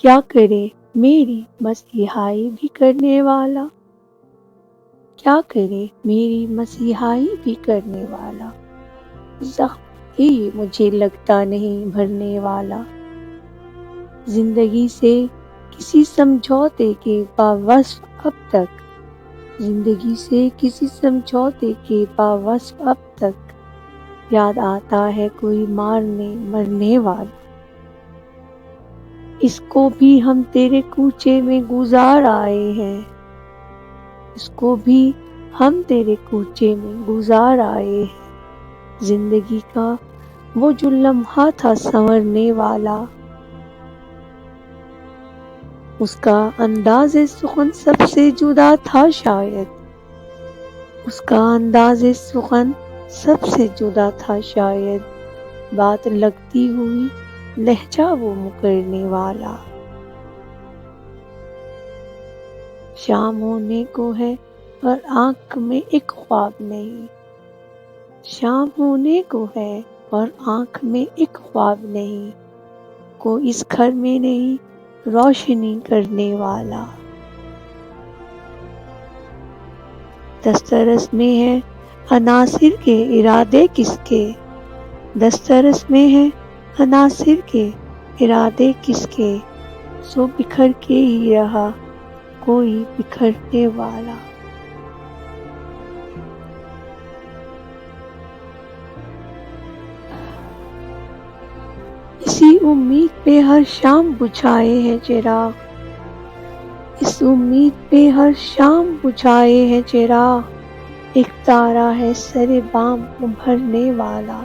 کیا کرے میری مسیحائی بھی کرنے والا، کیا کرے میری مسیحائی بھی کرنے والا، زخم ہی مجھے لگتا نہیں بھرنے والا، زندگی سے کسی سمجھوتے کے باوصف اب تک، زندگی سے کسی سمجھوتے کے باوصف اب تک، یاد آتا ہے کوئی مارنے مرنے والا، اس کو بھی ہم تیرے کوچے میں گزار آئے ہیں، اس کو بھی ہم تیرے کوچے میں گزار آئے ہیں، زندگی کا وہ جو لمحہ تھا سنورنے والا، اس کا انداز سخن سب سے جدا تھا شاید، اس کا انداز سخن سب سے جدا تھا شاید، بات لگتی ہوئی لہجہ وہ مکرنے والا، شام ہونے کو ہے اور آنکھ میں ایک خواب نہیں، شام ہونے کو ہے اور آنکھ میں ایک خواب نہیں، کوئی اس گھر میں نہیں روشنی کرنے والا، دسترس میں ہے عناصر کے ارادے کس کے، دسترس میں ہے عناصر کے ارادے کس کے، سو بکھر کے ہی رہا کوئی بکھرنے والا، اسی امید پہ ہر شام بجھائے ہیں چراغ، اس امید پہ ہر شام بجھائے ہیں چراغ، ایک تارا ہے سر بام ابھرنے والا،